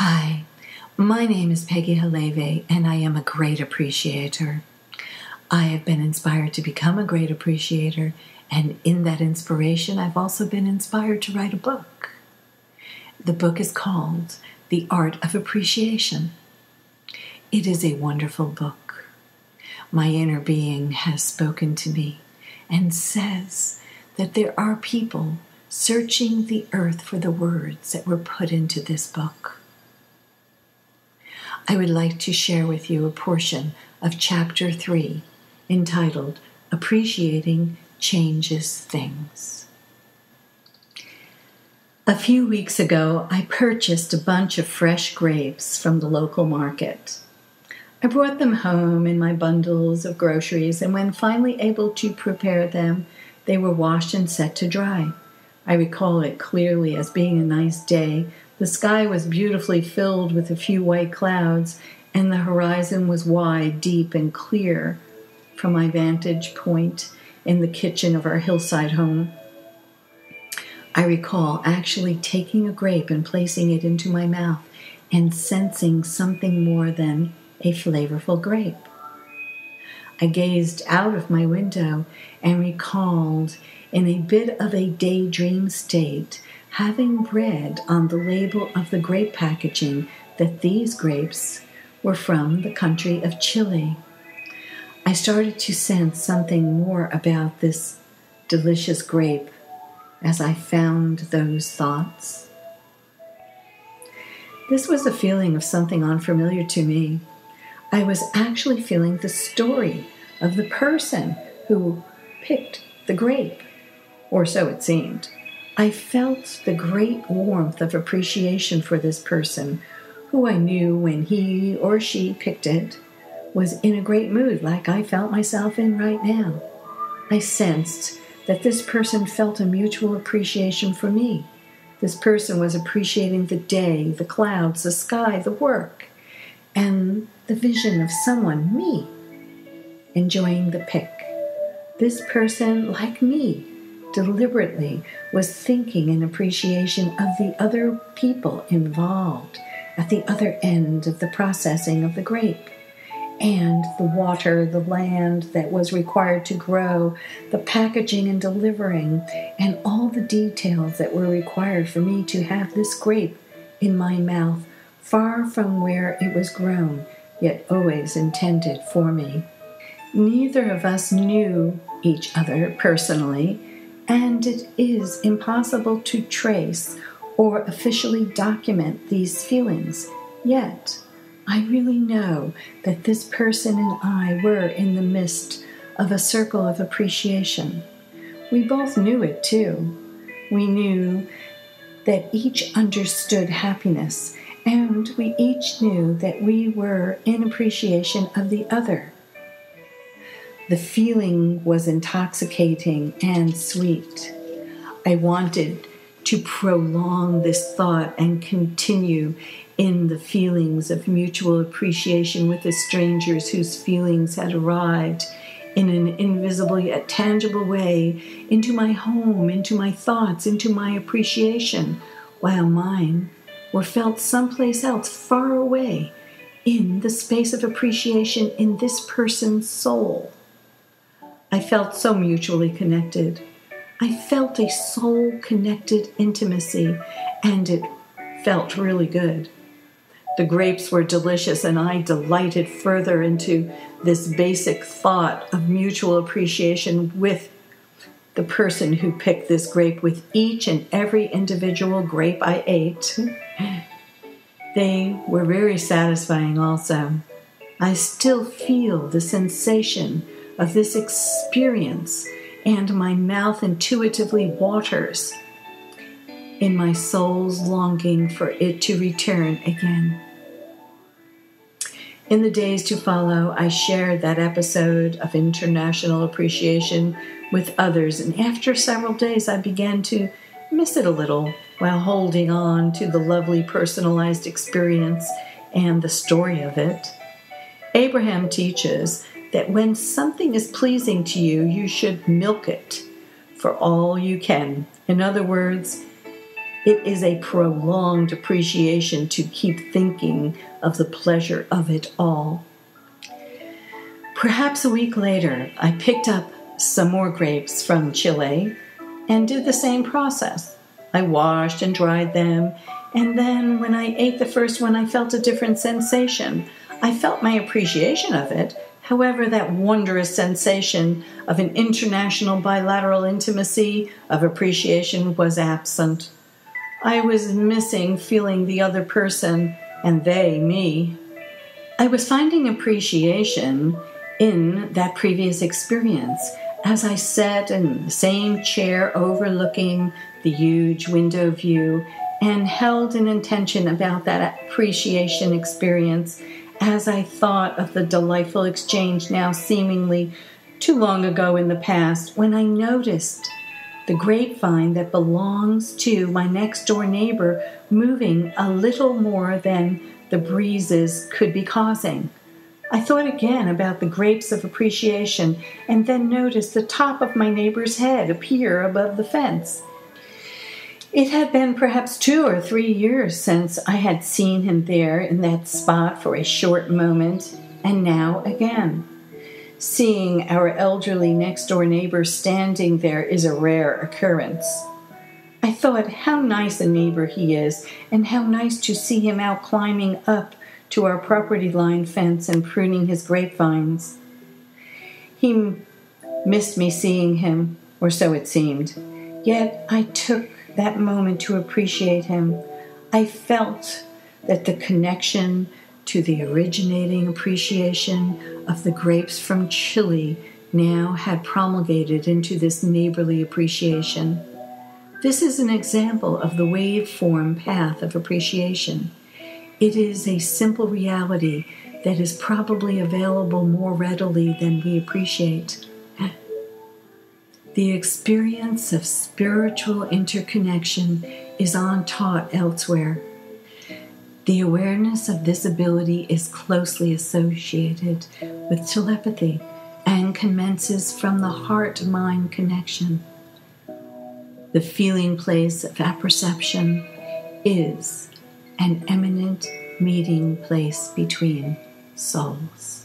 Hi, my name is Peggy Halevi, and I am a great appreciator. I have been inspired to become a great appreciator, and in that inspiration, I've also been inspired to write a book. The book is called The Art of Appreciation. It is a wonderful book. My inner being has spoken to me and says that there are people searching the earth for the words that were put into this book. I would like to share with you a portion of Chapter 3 entitled Appreciating Changes Things. A few weeks ago, I purchased a bunch of fresh grapes from the local market. I brought them home in my bundles of groceries, and when finally able to prepare them, they were washed and set to dry. I recall it clearly as being a nice day. The sky was beautifully filled with a few white clouds, and the horizon was wide, deep, and clear from my vantage point in the kitchen of our hillside home. I recall actually taking a grape and placing it into my mouth and sensing something more than a flavorful grape. I gazed out of my window and recalled, in a bit of a daydream state, having read on the label of the grape packaging that these grapes were from the country of Chile. I started to sense something more about this delicious grape as I found those thoughts. This was a feeling of something unfamiliar to me. I was actually feeling the story of the person who picked the grape, or so it seemed. I felt the great warmth of appreciation for this person, who I knew when he or she picked it was in a great mood like I felt myself in right now. I sensed that this person felt a mutual appreciation for me. This person was appreciating the day, the clouds, the sky, the work, and the vision of someone, me, enjoying the pick. This person, like me, deliberately was thinking in appreciation of the other people involved at the other end of the processing of the grape, and the water, the land that was required to grow, the packaging and delivering, and all the details that were required for me to have this grape in my mouth, far from where it was grown, yet always intended for me. Neither of us knew each other personally, and it is impossible to trace or officially document these feelings. Yet, I really know that this person and I were in the midst of a circle of appreciation. We both knew it too. We knew that each understood happiness, and we each knew that we were in appreciation of the other. The feeling was intoxicating and sweet. I wanted to prolong this thought and continue in the feelings of mutual appreciation with the strangers whose feelings had arrived in an invisible yet tangible way into my home, into my thoughts, into my appreciation, while mine were felt someplace else far away in the space of appreciation in this person's soul. I felt so mutually connected. I felt a soul-connected intimacy, and it felt really good. The grapes were delicious, and I delighted further into this basic thought of mutual appreciation with the person who picked this grape, with each and every individual grape I ate. They were very satisfying also. I still feel the sensation of this experience, and my mouth intuitively waters in my soul's longing for it to return again. In the days to follow, I shared that episode of International Appreciation with others, and after several days, I began to miss it a little while holding on to the lovely personalized experience and the story of it. Abraham teaches that when something is pleasing to you, you should milk it for all you can. In other words, It is a prolonged appreciation to keep thinking of the pleasure of it all. Perhaps a week later, I picked up some more grapes from Chile and did the same process. I washed and dried them, and then when I ate the first one, I felt a different sensation. I felt my appreciation of it. However, that wondrous sensation of an international bilateral intimacy of appreciation was absent. I was missing feeling the other person, and they me. I was finding appreciation in that previous experience as I sat in the same chair overlooking the huge window view and held an intention about that appreciation experience as I thought of the delightful exchange now seemingly too long ago in the past when I noticed the grapevine that belongs to my next-door neighbor moving a little more than the breezes could be causing. I thought again about the grapes of appreciation and then noticed the top of my neighbor's head appear above the fence. It had been perhaps 2 or 3 years since I had seen him there in that spot for a short moment, and now again. Seeing our elderly next-door neighbor standing there is a rare occurrence. I thought how nice a neighbor he is, and how nice to see him out climbing up to our property line fence and pruning his grapevines. He missed me seeing him, or so it seemed. Yet I took that moment to appreciate him. I felt that the connection to the originating appreciation of the grapes from Chile now had promulgated into this neighborly appreciation. This is an example of the waveform path of appreciation. It is a simple reality that is probably available more readily than we appreciate. The experience of spiritual interconnection is untaught elsewhere. The awareness of this ability is closely associated with telepathy and commences from the heart-mind connection. The feeling place of apperception is an eminent meeting place between souls.